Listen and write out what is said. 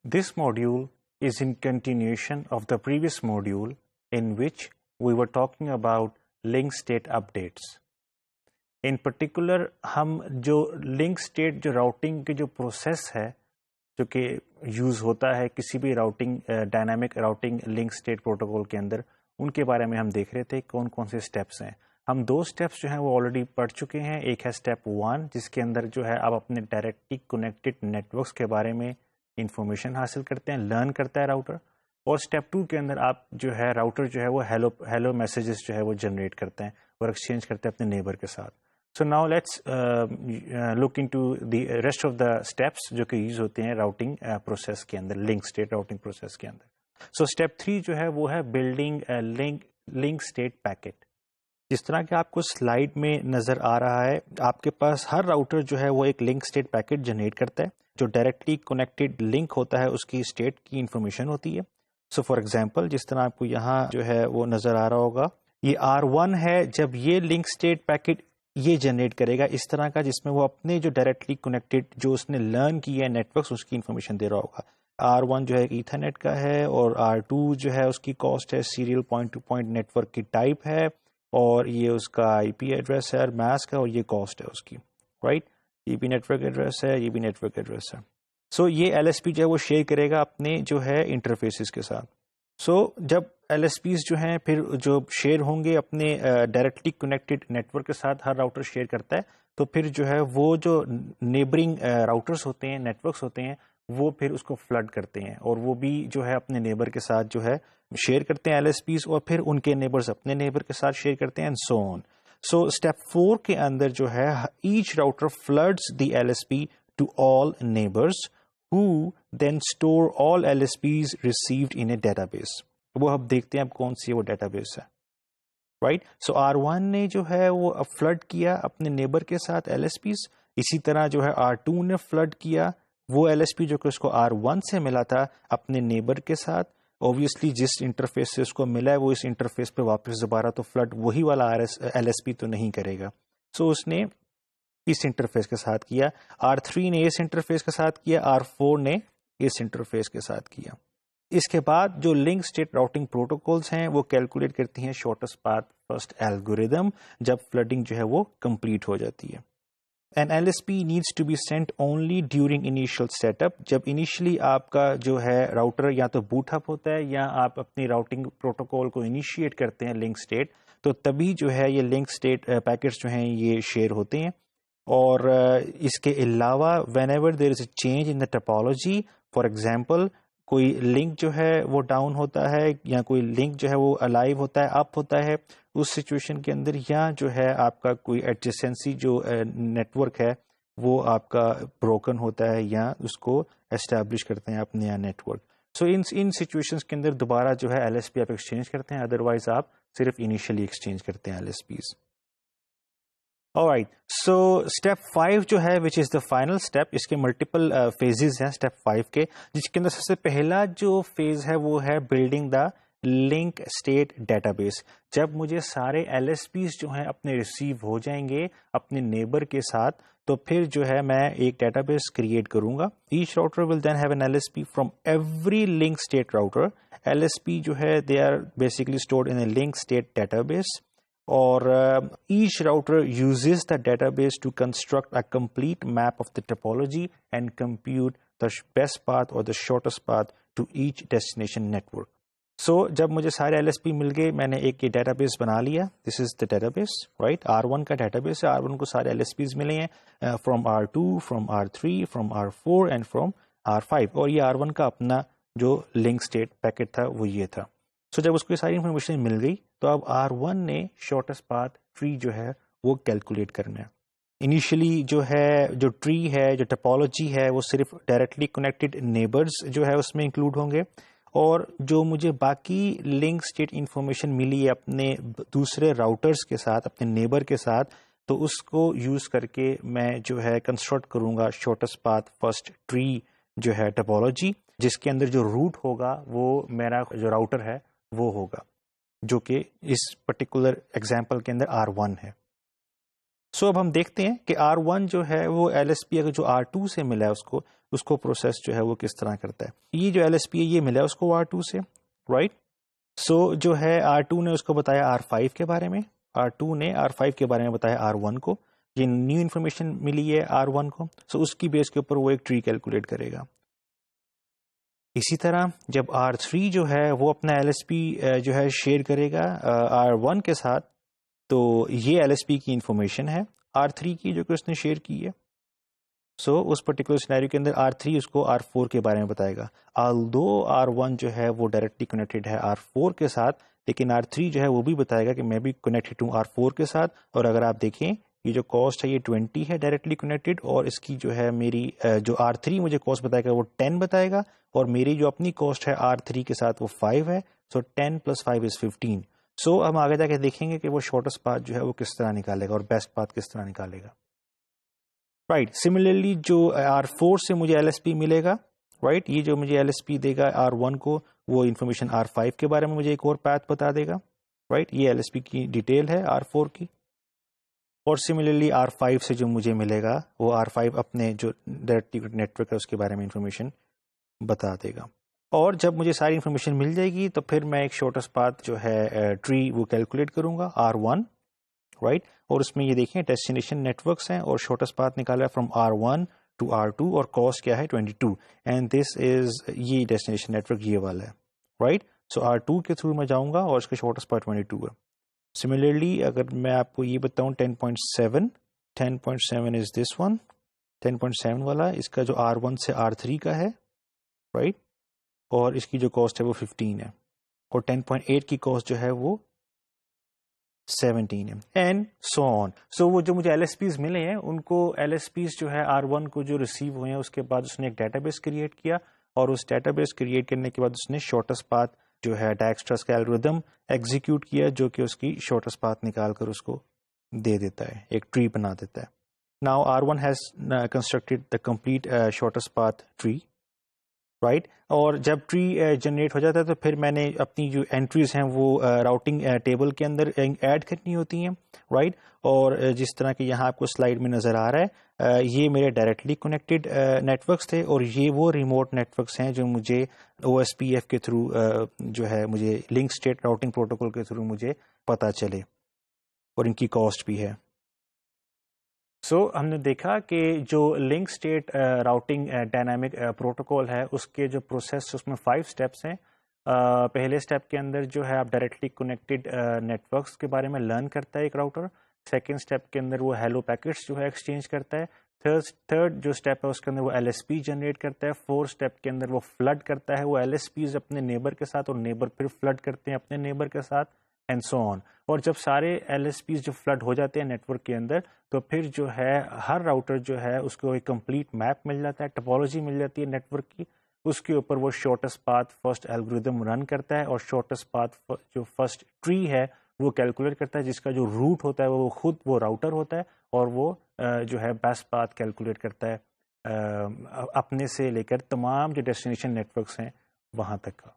This module is in continuation of the previous module in which we were talking about link state updates. In particular ہم جو link state جو routing کے جو process ہے جو کہ یوز ہوتا ہے کسی بھی routing dynamic routing link state protocol کے اندر، ان کے بارے میں ہم دیکھ رہے تھے کون کون سے اسٹیپس ہیں. ہم 2 اسٹیپس جو ہیں وہ آلریڈی پڑھ چکے ہیں. ایک ہے اسٹیپ 1 جس کے اندر جو ہے آپ اپنے ڈائریکٹلی کنیکٹڈ نیٹورکس کے بارے میں انفارمیشن حاصل کرتے ہیں، لرن کرتا ہے راؤٹر. اور اسٹیپ 2 کے اندر آپ جو ہے راؤٹر جو ہے وہ ہیلو میسیجز جو ہے وہ جنریٹ کرتے ہیں اور ایکسچینج کرتے ہیں اپنے نیبر کے ساتھ. So now let's look into the rest of the steps جو کہ یوز ہوتے ہیں راؤٹنگ پروسیس کے اندر، لنک اسٹیٹ راؤٹنگ پروسیس کے اندر. سو اسٹیپ 3 جو ہے وہ ہے بلڈنگ لنک اسٹیٹ پیکٹ. جس طرح کہ آپ کو سلائیڈ میں نظر آ رہا ہے، آپ کے پاس ہر راؤٹر جو ہے وہ ایک لنک اسٹیٹ پیکٹ جنریٹ کرتا ہے. جو ڈائریکٹلی کنیکٹڈ لنک ہوتا ہے اس کی اسٹیٹ کی انفارمیشن ہوتی ہے. سو فار ایگزامپل جس طرح آپ کو یہاں جو ہے وہ نظر آ رہا ہوگا، یہ R1 ہے. جب یہ لنک اسٹیٹ پیکٹ یہ جنریٹ کرے گا اس طرح کا، جس میں وہ اپنے جو ڈائریکٹلی کنیکٹڈ جو اس نے لرن کی ہے نیٹورکس اس کی انفارمیشن دے رہا ہوگا. R1 جو ہے ایتھرنیٹ کا ہے اور R2 جو ہے اس کی کاسٹ ہے، serial point to point network کی ٹائپ ہے، اور یہ اس کا IP ایڈریس ہے اور ماسک ہے، اور یہ کاسٹ ہے اس کی، رائٹ. یہ بھی نیٹورک ایڈریس ہے، یہ بھی نیٹورک ایڈریس ہے. سو یہ LSP جو ہے وہ شیئر کرے گا اپنے جو ہے انٹرفیسز کے ساتھ. سو جب LSPs جو ہیں پھر جو شیئر ہوں گے اپنے ڈائریکٹلی کنیکٹڈ نیٹورک کے ساتھ، ہر راؤٹر شیئر کرتا ہے، تو پھر جو ہے وہ جو نیبرنگ راؤٹرس ہوتے ہیں، نیٹورکس ہوتے ہیں، وہ پھر اس کو فلڈ کرتے ہیں، اور وہ بھی جو ہے اپنے نیبر کے ساتھ جو ہے شیئر کرتے ہیں LSPs، اور پھر ان کے نیبرز اپنے نیبر کے ساتھ شیئر کرتے ہیں، and so on. So step 4 کے اندر جو ہے each router floods the LSP to all neighbours who then store all LSPs received in a database. وہ اب دیکھتے ہیں اب کون سی وہ ڈیٹا بیس ہے، رائٹ. سو R1 نے جو ہے وہ فلڈ کیا اپنے نیبر کے ساتھ LSPs. اسی طرح جو ہے R2 نے فلڈ کیا وہ LSP جو کہ اس کو R1 سے ملا تھا اپنے نیبر کے ساتھ. اوبیسلی جس انٹرفیس سے اس کو ملا ہے وہ اس انٹرفیس پہ واپس دوبارہ تو فلڈ وہی والا LSP تو نہیں کرے گا. سو اس نے اس انٹرفیس کے ساتھ کیا. R3 نے اس انٹرفیس کے ساتھ کیا، R4 نے اس انٹرفیس کے ساتھ کیا. اس کے بعد جو لنک اسٹیٹ راؤٹنگ پروٹوکولز ہیں وہ کیلکولیٹ کرتی ہیں شارٹیسٹ پاتھ فرسٹ الگوریدم جب فلڈنگ جو ہے وہ کمپلیٹ ہو جاتی ہے. An LSP needs to be sent only during initial setup. جب انیشلی آپ کا جو ہے راؤٹر یا تو بوٹ اپ ہوتا ہے یا آپ اپنی راؤٹنگ پروٹوکول کو انیشیٹ کرتے ہیں لنک اسٹیٹ، تو تبھی جو ہے یہ لنک اسٹیٹ پیکٹس جو ہیں یہ شیئر ہوتے ہیں. اور اس کے علاوہ when ever there is a change in the topology, for example کوئی لنک جو ہے وہ ڈاؤن ہوتا ہے یا کوئی لنک جو ہے وہ الائیو ہوتا ہے، اپ ہوتا ہے، اس سچویشن کے اندر یا جو ہے آپ کا کوئی ایڈجسنسی جو نیٹ ورک ہے وہ آپ کا بروکن ہوتا ہے یا اس کو اسٹیبلش کرتے ہیں آپ نیا نیٹ ورک. سو ان سچویشنس کے اندر دوبارہ جو ہے LSP آپ ایکسچینج کرتے ہیں، ادروائز آپ صرف انیشلی ایکسچینج کرتے ہیں LSPs. Alright, so step 5 جو ہے which is the final step، اس کے ملٹیپل phases ہیں step 5 کے، جس کے اندر سب سے پہلا جو فیز ہے وہ ہے building the link state database. جب مجھے سارے LSPs جو ہیں اپنے ریسیو ہو جائیں گے اپنے نیبر کے ساتھ، تو پھر جو ہے میں ایک ڈیٹا بیس کریٹ کروں گا. Each router will then have an LSP from every link state router. LSP جو ہے they are basically stored in a link state database. اور each router uses the database to construct a complete map of the topology and compute the best path or the shortest path to each destination network. So جب مجھے سارے LSP مل گئے، میں نے ایک یہ ڈیٹا بیس بنا لیا. This is the database, right? R1 کا ڈیٹا بیس ہے، R1 کو سارے LSPs ملے ہیں from R2, from R3, from R4 and from R5. اور یہ R1 کا اپنا جو لنک اسٹیٹ پیکٹ تھا وہ یہ تھا. سو جب اس کو یہ ساری انفارمیشن مل گئی تو اب R1 نے شارٹیسٹ پاتھ ٹری جو ہے وہ کیلکولیٹ کرنا ہے. انیشلی جو ہے جو ٹری ہے جو ٹپالوجی ہے وہ صرف ڈائریکٹلی کنیکٹڈ نیبرز جو ہے اس میں انکلوڈ ہوں گے، اور جو مجھے باقی لنک اسٹیٹ انفارمیشن ملی ہے اپنے دوسرے راؤٹرز کے ساتھ اپنے نیبر کے ساتھ، تو اس کو یوز کر کے میں جو ہے کنسٹرکٹ کروں گا شارٹیسٹ پاتھ فرسٹ ٹری جو ہے ٹپالوجی، جس کے اندر جو روٹ ہوگا وہ میرا جو راؤٹر ہے وہ ہوگا، جو کہ اس پرٹیکولر ایگزامپل کے اندر R1 ہے. سو اب ہم دیکھتے ہیں کہ R1 جو ہے وہ LSP اگر جو R2 سے ملا ہے اس کو پروسیس جو ہے وہ کس طرح کرتا ہے. یہ جو ایل ایس پی ہے یہ ملا اس کو R2 سے, رائٹ. سو جو ہے R2 نے اس کو بتایا R5 کے بارے میں, R2 نے R5 کے بارے میں بتایا R1 کو. یہ نیو انفارمیشن ملی ہے R1 کو, سو اس کی بیس کے اوپر وہ ایک ٹری کیلکولیٹ کرے گا. اسی طرح جب R3 جو ہے وہ اپنا ایل ایس پی جو ہے شیئر کرے گا R1 کے ساتھ, تو یہ ایل ایس پی کی انفارمیشن ہے R3 کی جو کہ اس نے شیئر کی ہے. سو اس پرٹیکولر سینیریو کے اندر R3 اس کو R4 کے بارے میں بتائے گا. آلدو R1 جو ہے وہ ڈائریکٹلی کنیکٹڈ ہے R4 کے ساتھ, لیکن R3 جو ہے وہ بھی بتائے گا کہ میں بھی کنیکٹڈ ہوں R4 کے ساتھ. اور اگر آپ دیکھیں یہ جو کاسٹ ہے یہ 20 ہے ڈائریکٹلی کنیکٹڈ, اور اس کی جو ہے میری جو R3 مجھے کاسٹ بتائے گا وہ 10 بتائے گا, اور میری جو اپنی کاسٹ ہے R3 کے ساتھ وہ 5 ہے. سو 10 + 5 = 15. سو ہم آگے جا کے دیکھیں گے کہ وہ شارٹیسٹ پاتھ جو ہے وہ کس طرح نکالے گا اور بیسٹ پاتھ کس طرح نکالے گا. رائٹ. سملرلی جو R4 سے مجھے ایل ایس پی ملے گا, رائٹ, یہ جو مجھے ایل ایس پی دے گا R1 کو, وہ انفارمیشن R5 کے بارے میں مجھے ایک اور پاتھ بتا دے گا, رائٹ. یہ ایل ایس پی کی ڈیٹیل ہے R4 کی. اور سملرلی R5 سے جو مجھے ملے گا وہ R5 اپنے جو ڈائریکٹلی نیٹ ورک ہے اس کے بارے میں انفارمیشن بتا دے گا. اور جب مجھے ساری انفارمیشن مل جائے گی تو پھر میں ایک شارٹیسٹ پاتھ جو ہے ٹری وہ کیلکولیٹ کروں گا R1, رائٹ. اور اس میں یہ دیکھیں ڈیسٹینیشن نیٹ ورکس ہیں اور شارٹیسٹ پاتھ نکالا ہے فرام R1 to R2 اور کاسٹ کیا ہے 22, اینڈ دس از یہ ڈیسٹینیشن نیٹ ورک یہ والا ہے, رائٹ. سو R2 کے تھرو میں جاؤں گا اور اس کا شارٹیسٹ پاتھ 22 ہے. سملرلی اگر میں آپ کو یہ بتاؤں 10.7 از دس ون, 10.7 والا, اس کا جو R1 سے R3 کا ہے, رائٹ, اور اس کی جو کاسٹ ہے وہ 15 ہے, اور 10.8 کی کاسٹ جو ہے وہ 17 ہے, اینڈ سو آن. سو وہ جو مجھے ایل ایس پیز ملے ہیں ان کو ایل ایس پیز جو ہے R1 کو جو ریسیو ہوئے ہیں اس کے بعد اس نے ایک ڈیٹا بیس کریٹ کیا, اور اس ڈیٹا بیس کریٹ کرنے کے بعد اس نے شارٹیسٹ پاتھ جو ہے ڈائکسٹرس کا الگوریتھم ایگزیکیوٹ کیا, جو کہ اس کی شارٹیسٹ پاتھ نکال کر اس کو دے دیتا ہے, ایک ٹری بنا دیتا ہے. Now R1 has constructed the complete shortest path tree, right. اور جب ٹری جنریٹ ہو جاتا ہے تو پھر میں نے اپنی جو انٹریز ہیں وہ راؤٹنگ ٹیبل کے اندر ایڈ کرنی ہوتی ہیں, رائٹ. اور جس طرح کہ یہاں آپ کو سلائڈ میں نظر آ رہا ہے, یہ میرے ڈائریکٹلی کنیکٹڈ نیٹ ورکس تھے, اور یہ وہ ریموٹ نیٹ ورکس ہیں جو مجھے OSPF کے تھرو جو ہے مجھے لنک اسٹیٹ راؤٹنگ پروٹوکول کے تھرو مجھے پتہ چلے, اور ان کی کاسٹ بھی ہے. سو ہم نے دیکھا کہ جو link state routing dynamic protocol ہے اس کے جو پروسیس اس میں 5 اسٹیپس ہیں. پہلے اسٹیپ کے اندر جو ہے آپ ڈائریکٹلی کنیکٹڈ نیٹ ورکس کے بارے میں لرن کرتا ہے ایک راؤٹر. سیکنڈ اسٹیپ کے اندر وہ ہیلو پیکٹس جو ہے ایکسچینج کرتا ہے. تھرڈ جو اسٹیپ ہے اس کے اندر وہ ایل ایس پی جنریٹ کرتا ہے. فورتھ اسٹیپ کے اندر وہ فلڈ کرتا ہے وہ ایل ایس پیز اپنے نیبر کے ساتھ, اور نیبر پھر فلڈ کرتے ہیں اپنے نیبر کے ساتھ, اینڈ سو آن. اور جب سارے ایل ایس پیز جو فلڈ ہو جاتے ہیں نیٹ ورک کے اندر, تو پھر جو ہے ہر راؤٹر جو ہے اس کو ایک کمپلیٹ میپ مل جاتا ہے, ٹپولوجی مل جاتی ہے نیٹ ورک کی. اس کے اوپر وہ شارٹیسٹ پاتھ فرسٹ الگوریتھم رن کرتا ہے, اور شارٹیسٹ پاتھ جو فرسٹ ٹری ہے وہ کیلکولیٹ کرتا ہے, جس کا جو روٹ ہوتا ہے وہ خود وہ راؤٹر ہوتا ہے, اور وہ جو ہے بیسٹ پاتھ کیلکولیٹ کرتا ہے اپنے سے لے کر تمام جو ڈیسٹینیشن نیٹ ورکس ہیں وہاں تک کا.